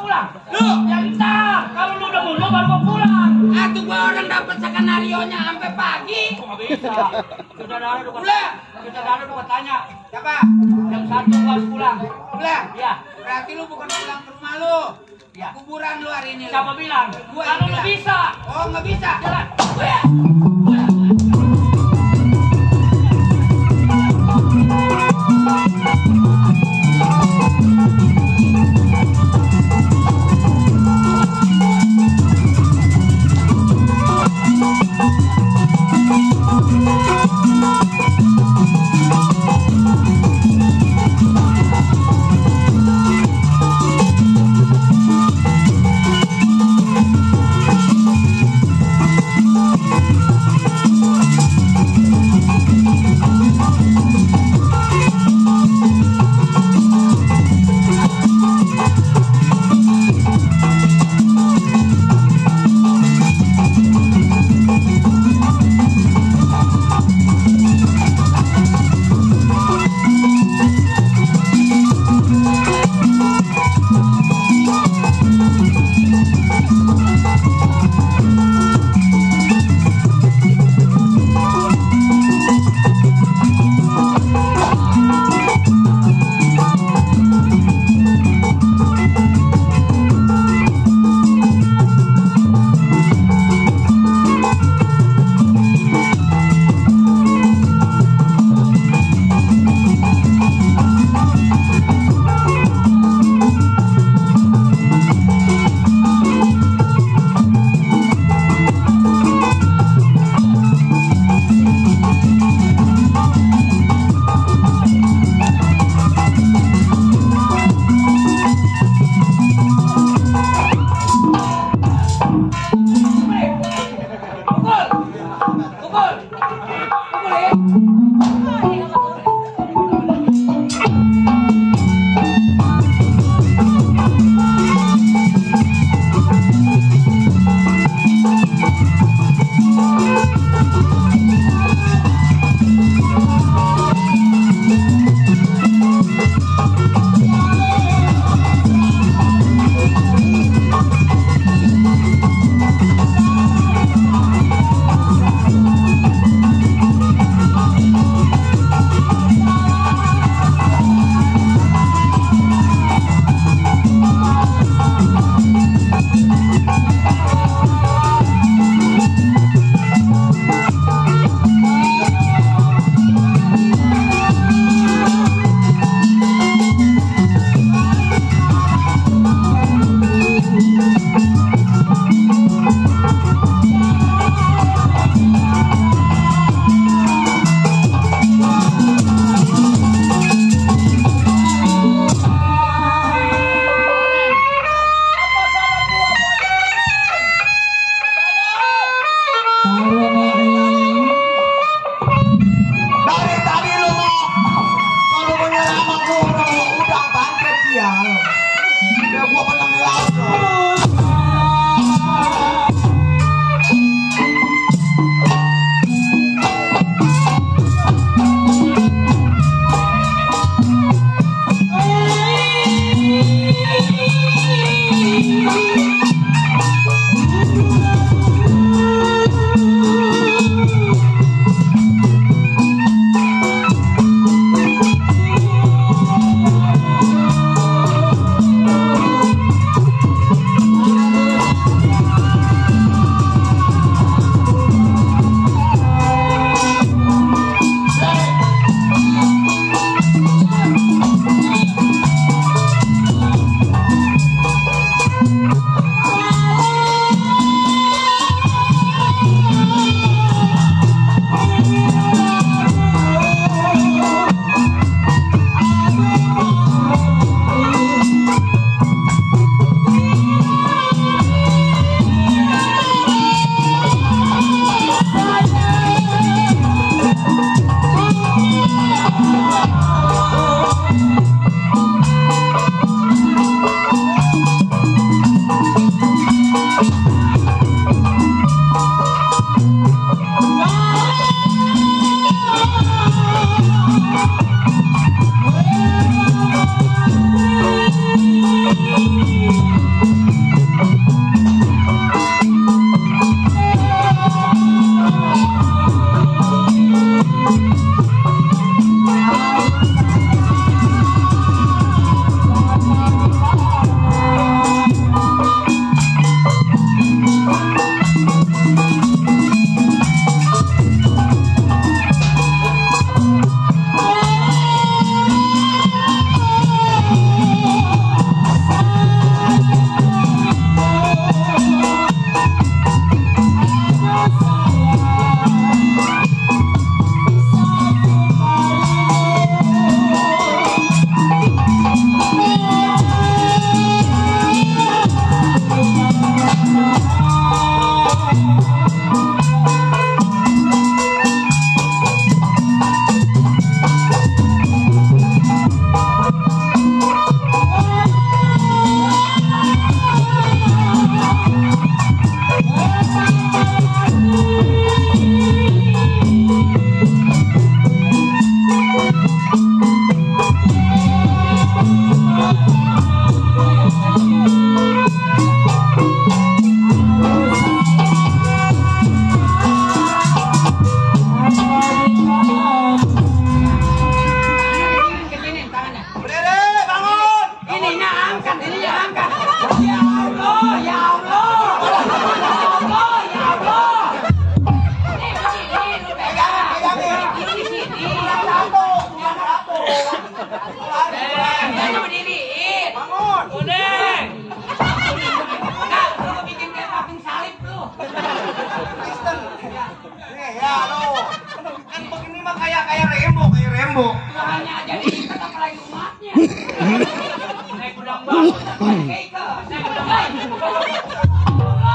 pulang? Lu? Ya entar, kalau lu udah mundur baru gua pulang. Atuh gua orang dapat skenario-nya sampai pagi. Kok nggak bisa? Saudara udah Ulah. saudara udah tanya. Siapa? Jam 1 gua harus pulang. Ulah. Iya. Berarti lu bukan pulang ke rumah lu. Iya. Kuburan lu hari ini. Lu. Siapa bilang? Gua Kalau lu bilang. bisa. Oh, nggak bisa. Jalan. Wah.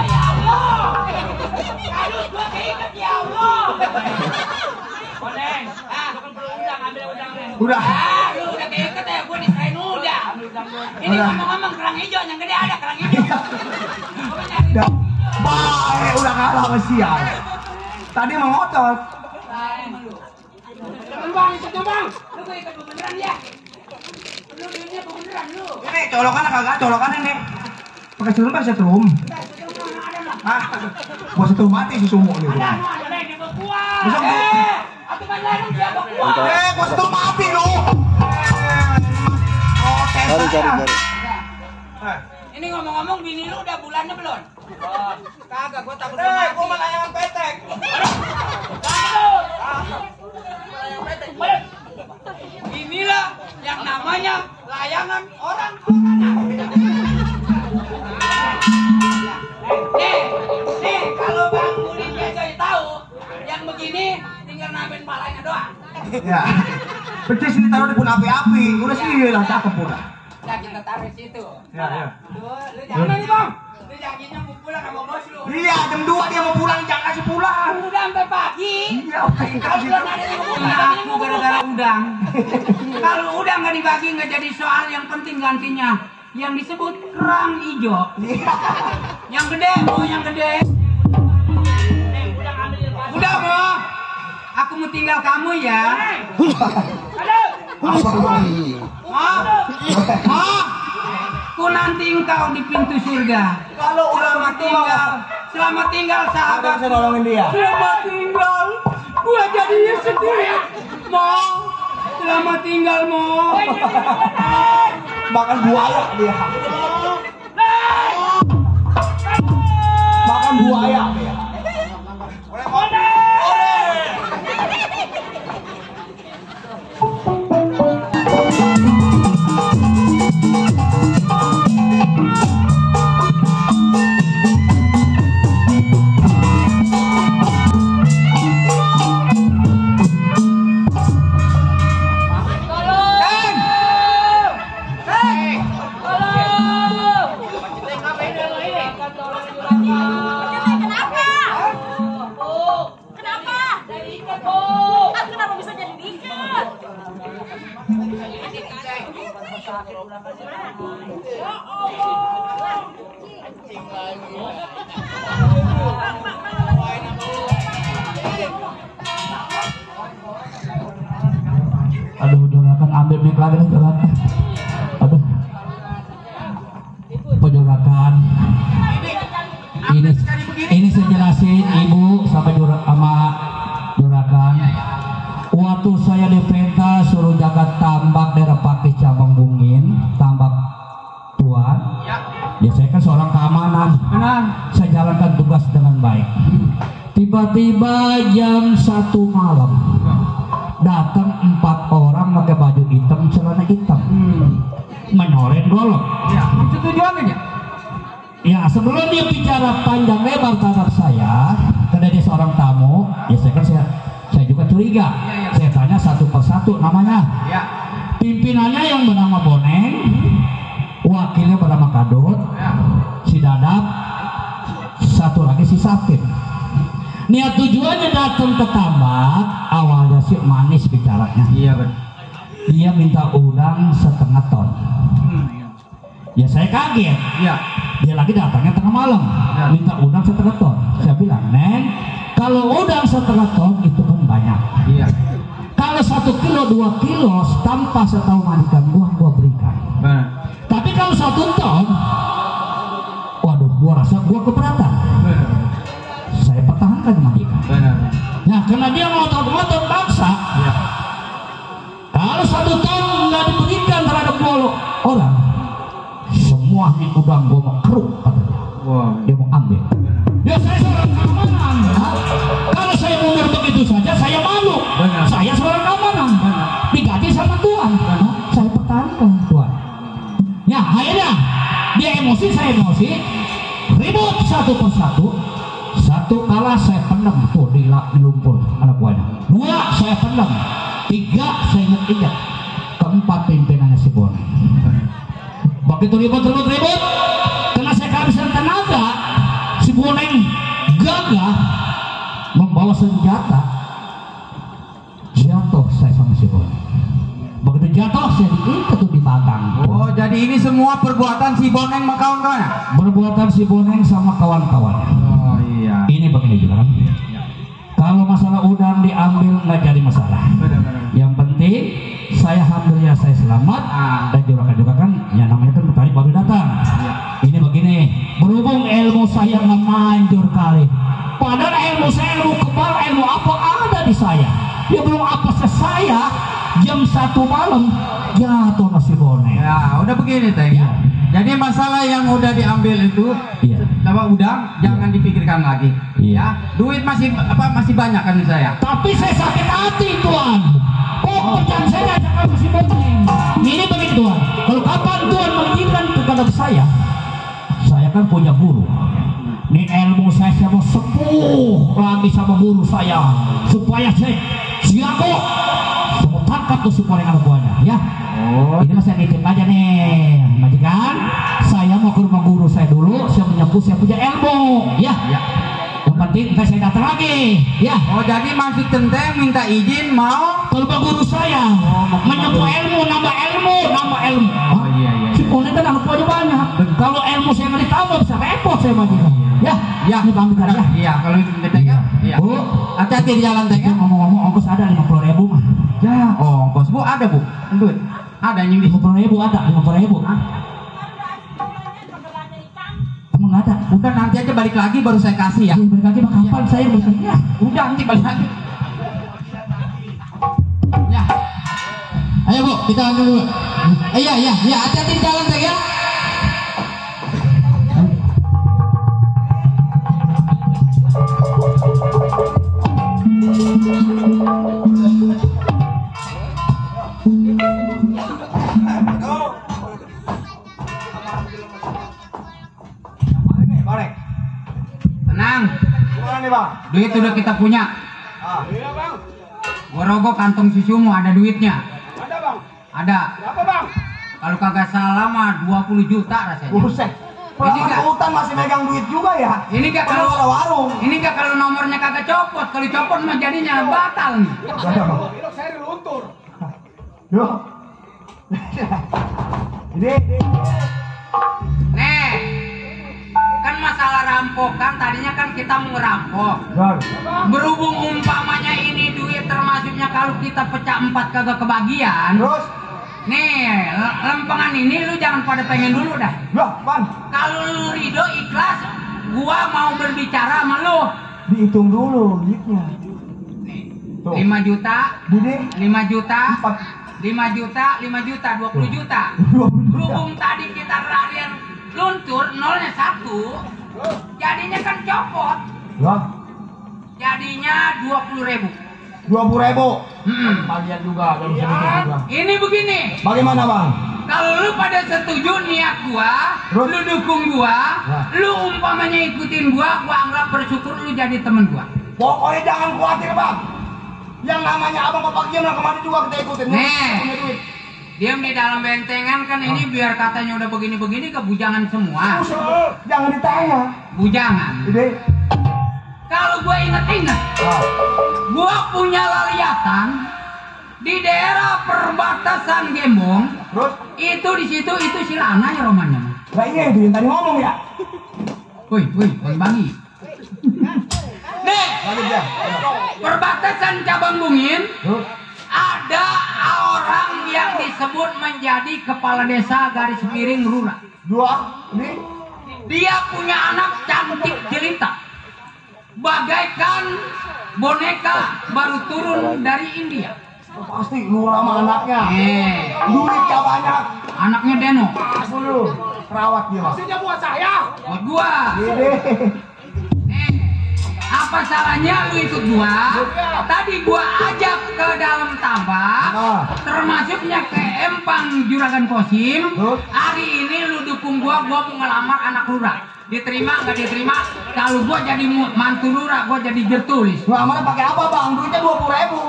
Ya Allah. Harus gua keinget ya Allah. Koneng, lu kan perlu udang, ambil udang nih. Udah. Ah, lu udah keinget ya, gua diserahin udah. Ambil udang lu. Ini ngomong-ngomong kerang hijau yang gede ada kerang hijau. Gua nyari Dah. Baik, udah kalah sama sial. Tadi mau ngotot. Bang, itu bang. Lu gua ikut beneran ya. Lu duitnya beneran lu. Ini colokan kagak? Colokan ini. Pakai setrum pakai setrum. Ah, gua setrum mati si sumuk nih. Ada nih, dia berkuah. Besok Aku kan larang siapa kuat. gua setrum mati lu. Oh, tes Cari. saya. Ini ngomong-ngomong bini lu udah bulannya belum? Kagak, gua takut Gua malah yang petek. Inilah yang namanya layangan orang. Nih, kalau Bang Budi Joy tahu, yang begini tinggal nambahin palanya doang. Ya. Pecis ditaruh di pun api-api. Udah sih lah cakep udah. Udah kita taruh di situ. Ya, ya. Lu jangan nih bang. Lu janjinya mau pulang sama bos lu. Iya, jam 2 dia mau pulang, jangan kasih pulang. Udah sampai pagi. Iya, oke. Kalau belum ada yang mau gara-gara udang. Kalau udang nggak dibagi nggak jadi soal, yang penting gantinya. Yang disebut kerang hijau. Yang gede, mau yang gede. Nih, udang ambil di depan. Udah mau. Aku mau tinggal kamu ya. Aduh. Mau. Ku nanti engkau di pintu surga. Kalau udah mati Selamat tinggal sahabat. bisa nolongin dia. Selamat tinggal. Gua jadinya sendiri. Mau. Selamat tinggal mau. Makan buaya dia. Makan buaya dia. Kenapa bisa jadi diikat? Aduh, Juragan ambil mic lagi nih, Juragan. Aduh. Pak Juragan. Ini saya jelasin Ibu sama Juragan. Waktu saya diperintah suruh jaga tambak daerah Pakis cabang Bungin, tambak Tuan. Ya saya kan seorang keamanan. Benar. Saya jalankan tugas dengan baik. Tiba-tiba jam 1 malam datang 4 orang pakai baju hitam, celana hitam, menyoret golok. Ya, maksud tujuannya ya? Ya, sebelum dia bicara panjang lebar terhadap saya, karena dia seorang tamu, ya saya juga curiga. Saya tanya satu persatu namanya. Ya. Pimpinannya yang bernama Boneng, wakilnya bernama Kadut, si Dadap, satu lagi si Sakit. Niat tujuannya datang ke tambak, awalnya sih manis bicaranya. Iya benar. Dia minta udang 1/2 ton. Ya saya kaget. Iya. Dia lagi datangnya tengah malam, minta udang 1/2 ton. Saya bilang, Neng, kalau udang 1/2 ton itu kan banyak. Iya. Kalau 1 kilo, 2 kilo, tanpa setahu majikan gua berikan. Benar. Tapi kalau 1 ton, waduh, gua rasa gua keberatan. Saya pertahankan majikan. Benar. Nah, karena dia ngotot-ngotot bangsa, kalau 1 ton nggak diberikan terhadap 2 orang, semuanya udang gua mau keruk, katanya. Wow. Dia mau ambil. Ya saya seorang keamanan. Kalau saya mundur begitu saja, saya malu. Benar. Saya seorang keamanan. Digaji sama Tuan. Saya pertahankan Tuan. Ya akhirnya dia emosi, saya emosi. Ribut satu persatu. Satu kalah saya pendam tuh di lumpur anak buahnya. 2 saya pendam. 3 saya injak. 4 pimpinannya si Boneng. Begitu ribut, senjata, jatuh saya sama si Boneng. Begitu jatuh saya diikat tuh di batang. Oh, jadi ini semua perbuatan si Boneng sama kawan-kawannya? Perbuatan si Boneng sama kawan-kawannya. Oh iya. Ini begini juga kan. Kalau masalah udang diambil nggak jadi masalah. Yang penting saya alhamdulillah saya selamat dan juragan juga kan ya namanya kan tadi baru datang. Ini begini, berhubung ilmu saya nggak manjur kali. Padahal ilmu saya ilmu kebal, ilmu apa ada di saya. Dia belum apa saya jam 1 malam jatuh nasi Boneng. Ya, udah begini Teh. Ya. Jadi masalah yang udah diambil itu, Iya. apa udang, jangan dipikirkan lagi. Iya. Ya, duit masih banyak kan di saya. Tapi saya sakit hati Tuan. Pekerjaan saya jangan masih Boneng. Ini begitu Tuan. Kalau kapan Tuan mengizinkan kepada saya kan punya guru. Ini ilmu saya mau sepuh lagi sama guru saya supaya saya siago semua tangkap tuh si Boneng anak buahnya ya. Oh, ini saya nitip aja nih majikan. Saya mau ke rumah guru saya dulu. Saya menyebut saya punya ilmu ya. Yang penting ntar saya datang lagi ya. Oh, jadi maksud Tenteng minta izin mau Ke rumah guru saya menyebut ilmu, nambah ilmu. Oh iya. Si Boneng kan anak buahnya banyak. Kalau ilmu saya nggak ditambah bisa repot saya majikan. Ya, ini pamit ya. Iya, kalau itu Tenteng ya. Iya. Bu, Hati-hati di jalan Teng ya. ngomong-ngomong ongkos ada 50.000 mah. Ya, ongkos Bu ada Bu. Duit. Ada yang di 50.000 ada 50.000. Emang ada? Udah nanti aja balik lagi baru saya kasih ya. Balik lagi mah kapan saya bersedia? Udah nanti balik lagi. Ya. Ayo Bu, kita lanjut dulu. Iya, hati-hati di jalan Teng ya. Tenang. Gimana nih bang? Duit udah kita punya. Iya bang. Gua rogoh kantong susumu ada duitnya. Ada bang. Ada. Berapa bang? Kalau kagak salah mah 20 juta rasanya. Buset. Pelanggan hutan masih megang duit juga ya? Ini gak Kalau ada kalau warung. ini gak kalau nomornya kagak copot. Kalau copot mah jadinya batal nih. Ada bang. Saya diluntur. Yo. Ini. Nih. Kan masalah rampokan tadinya kan kita mau ngerampok. Bang. Berhubung umpamanya ini duit termasuknya kalau kita pecah 4 kagak kebagian. Terus? Nih, lempengan ini lu jangan pada pengen dulu dah. Lah, bang. Kalau lu ridho ikhlas, gua mau berbicara sama lu. Dihitung dulu duitnya. Tuh. 5 juta, Dede. 5 juta, 4. 5 juta, 5 juta, 20 juta. 20 juta. Berhubung tadi kita larian luntur, nolnya 1, jadinya kan copot. Lah, Jadinya 20.000. 20.000. Kalian juga dalam sedikit juga. Ini begini, Bagaimana bang? kalau lu pada setuju niat gua, Terus? lu dukung gua, Nah. lu umpamanya ikutin gua anggap bersyukur lu jadi temen gua. Pokoknya jangan khawatir bang. Yang namanya abang bapak Giam lah kemarin juga kita ikutin. Nih. Punya duit. Diam di dalam bentengan kan ini biar katanya udah begini-begini kebujangan semua. Jangan ditanya. Bujangan. Dede. Kalau gua inget-inget, Nah. gua punya laliatan di daerah perbatasan Gembong. Terus? Itu di situ itu si Lana ya romannya. Lah iya itu yang tadi ngomong ya. Woi, Bang Bangi. Nih, Lanjut ya. perbatasan Cabang Bungin Terus? ada orang yang disebut menjadi kepala desa garis miring Rura. 2. Ini. Dia punya anak cantik jelita, bagaikan boneka baru turun dari India. Pasti lu sama anaknya. Duitnya banyak. Anaknya Deno. Aku lu. Perawat dia mas. Maksudnya buat saya. Buat gua. Dede. Nih, apa salahnya lu ikut gua? Tadi gua ajak ke dalam tambak, Nah. termasuknya ke Empang Juragan Kosim. Terus? Hari ini lu dukung gua mau ngelamar anak lurah. Diterima nggak diterima? Kalau gua jadi mantu lurah, gua jadi jertulis. Ngelamarnya pakai apa bang? Duitnya 20.000.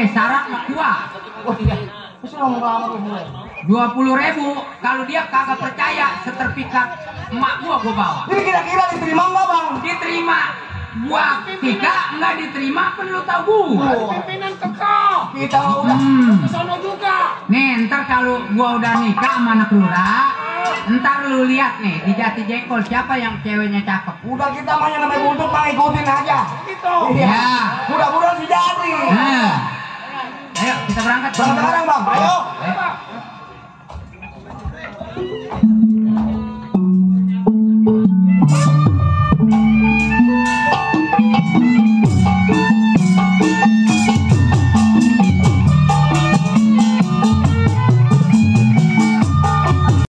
Syarat mah kuat. Oh iya. Terus lu mau ngelamar lu mulai. 20.000. Kalau dia kagak percaya, sertifikat emak gua bawa. Ini kira-kira diterima nggak bang? Diterima. gua Tika nggak diterima kan lu tahu gua. Pimpinan kekal. Kita udah Sono juga. Nih ntar kalau gua udah nikah sama anak lurah, ntar lu lihat nih di Jati Jengkol siapa yang ceweknya cakep. udah kita mah yang namanya buntut mah ikutin aja. Gitu. Iya. Ya. Mudah-mudahan si jadi. Nah, ayo kita berangkat. Sekarang bang, ayo.